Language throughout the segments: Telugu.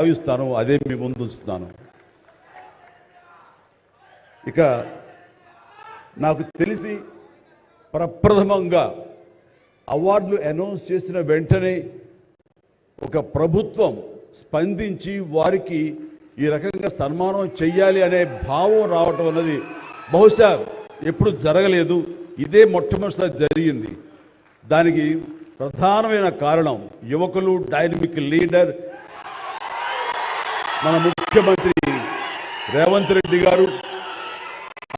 భావిస్తాను, అదే మీ ముందు ఉంచుతాను. ఇక నాకు తెలిసి ప్రప్రథమంగా అవార్డులు అనౌన్స్ చేసిన వెంటనే ఒక ప్రభుత్వం స్పందించి వారికి ఈ రకంగా సన్మానం చెయ్యాలి అనే భావం రావటం అన్నది బహుశా ఎప్పుడు జరగలేదు. ఇదే మొట్టమొదటిసారి జరిగింది. దానికి ప్రధానమైన కారణం యువకులు, డైనమిక్ లీడర్ మన ముఖ్యమంత్రి రేవంత్ రెడ్డి గారు,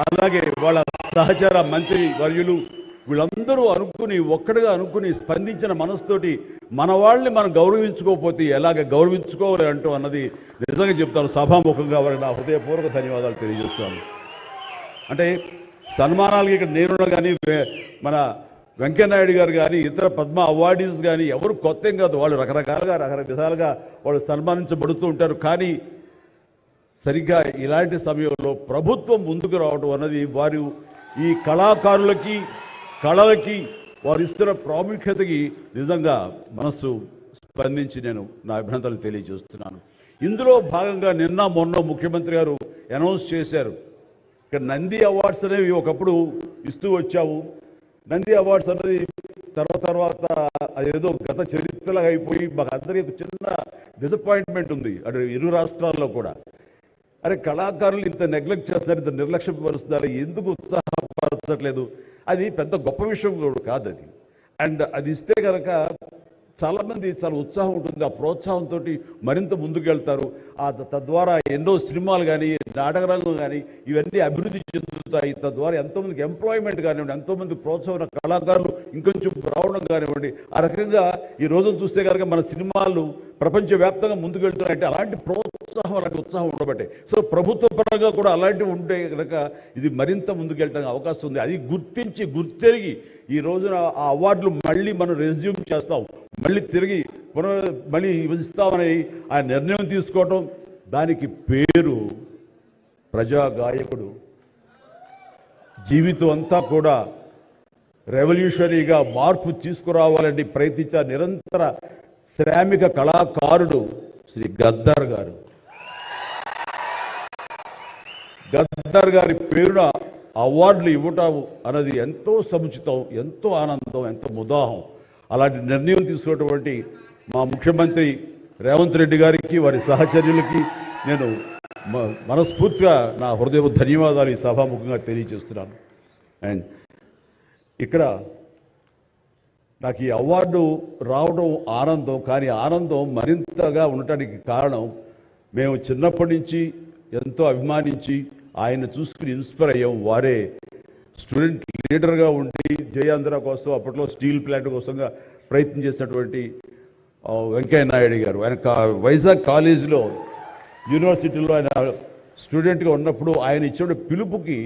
అలాగే వాళ్ళ సహచర మంత్రి వర్యులు వీళ్ళందరూ ఒక్కడిగా అనుకుని స్పందించిన మనసుతోటి మన వాళ్ళని మనం గౌరవించుకోకపోతే ఎలాగ గౌరవించుకోవాలి అంటూ అన్నది నిజంగా చెప్తాను. సభాముఖంగా వారికి నా హృదయపూర్వక ధన్యవాదాలు తెలియజేస్తాను. అంటే సన్మానాలకి ఇక్కడ నేను కానీ మన వెంకయ్యనాయుడు గారు కానీ ఇతర పద్మ అవార్డీస్ కానీ ఎవరు కొత్త ఏం కాదు. వాళ్ళు రకరకాలుగా విధాలుగా వాళ్ళు సన్మానించబడుతూ ఉంటారు. కానీ సరిగ్గా ఇలాంటి సమయంలో ప్రభుత్వం ముందుకు రావడం అన్నది వారు ఈ కళాకారులకి, కళలకి వారు ఇస్తున్న ప్రాముఖ్యతకి నిజంగా మనస్సు స్పందించి నేను నా అభినందనలు తెలియజేస్తున్నాను. ఇందులో భాగంగా నిన్న మొన్న ముఖ్యమంత్రి గారు అనౌన్స్ చేశారు. ఇక్కడ నంది అవార్డ్స్ అనేవి ఒకప్పుడు ఇస్తూ వచ్చాము. నంది అవార్డ్స్ అనేది తర్వాత అదేదో గత చరిత్రలాగా అయిపోయి మాకు అందరికీ చిన్న డిసప్పాయింట్మెంట్ ఉంది అటు ఇరు రాష్ట్రాల్లో కూడా. అరే కళాకారులు ఇంత నెగ్లెక్ట్ చేస్తున్నారు, ఇంత నిర్లక్ష్యపరుస్తున్నారు, ఎందుకు ఉత్సాహపరచట్లేదు? అది పెద్ద గొప్ప విషయం కాదు అది. అండ్ అది ఇస్తే కనుక చాలామంది చాలా ఉత్సాహం ఉంటుంది. ఆ ప్రోత్సాహంతో మరింత ముందుకెళ్తారు. తద్వారా ఎన్నో సినిమాలు కానీ, నాటక రంగం కానీ ఇవన్నీ అభివృద్ధి చెందుతాయి. తద్వారా ఎంతోమందికి ఎంప్లాయ్మెంట్ కానివ్వండి, ఎంతోమంది ప్రోత్సాహం కళాకారులు ఇంకొంచెం రావడం కానివ్వండి. ఆ రకంగా ఈ రోజును చూస్తే కనుక మన సినిమాలు ప్రపంచవ్యాప్తంగా ముందుకెళ్తున్నాయంటే అలాంటి ప్రోత్సాహం, అలాంటి ఉత్సాహం ఉండబట్టే. సో ప్రభుత్వ పరంగా కూడా అలాంటివి ఉంటే కనుక ఇది మరింత ముందుకెళ్ళడానికి అవకాశం ఉంది. అది గుర్తెరిగి ఈ రోజున ఆ అవార్డులు మళ్ళీ మనం రెజ్యూమ్ చేస్తాం, మళ్ళీ తిరిగి మళ్ళీ ఇస్తామని ఆ నిర్ణయం తీసుకోవటం, దానికి పేరు ప్రజాగాయకుడు. జీవితం అంతా కూడా రెవల్యూషనరీగా మార్పు తీసుకురావాలని ప్రయత్నించే నిరంతర శ్రామిక కళాకారుడు శ్రీ గద్దర్ గారు. గద్దర్ గారి పేరున అవార్డులు ఇవ్వటం అన్నది ఎంతో సముచితం, ఎంతో ఆనందం, ఎంతో ముదాహం. అలాంటి నిర్ణయం తీసుకున్నటువంటి మా ముఖ్యమంత్రి రేవంత్ రెడ్డి గారికి, వారి సహచర్యులకి నేను మనస్ఫూర్తిగా నా హృదయ ధన్యవాదాలు ఈ సభాముఖంగా తెలియజేస్తున్నాను. అండ్ ఇక్కడ నాకు ఈ అవార్డు రావడం ఆనందం, కానీ ఆనందం మరింతగా ఉండటానికి కారణం మేము చిన్నప్పటి నుంచి ఎంతో అభిమానించి ఆయన చూసుకుని ఇన్స్పైర్ అయ్యాం. వారే స్టూడెంట్ లీడర్గా ఉండి జయాంధ్ర కోసం అప్పట్లో స్టీల్ ప్లాంట్ కోసంగా ప్రయత్నం చేసినటువంటి వెంకయ్యనాయుడు గారు. ఆయన వైజాగ్ కాలేజీలో యూనివర్సిటీలో ఆయన స్టూడెంట్గా ఉన్నప్పుడు ఆయన ఇచ్చిన పిలుపుకి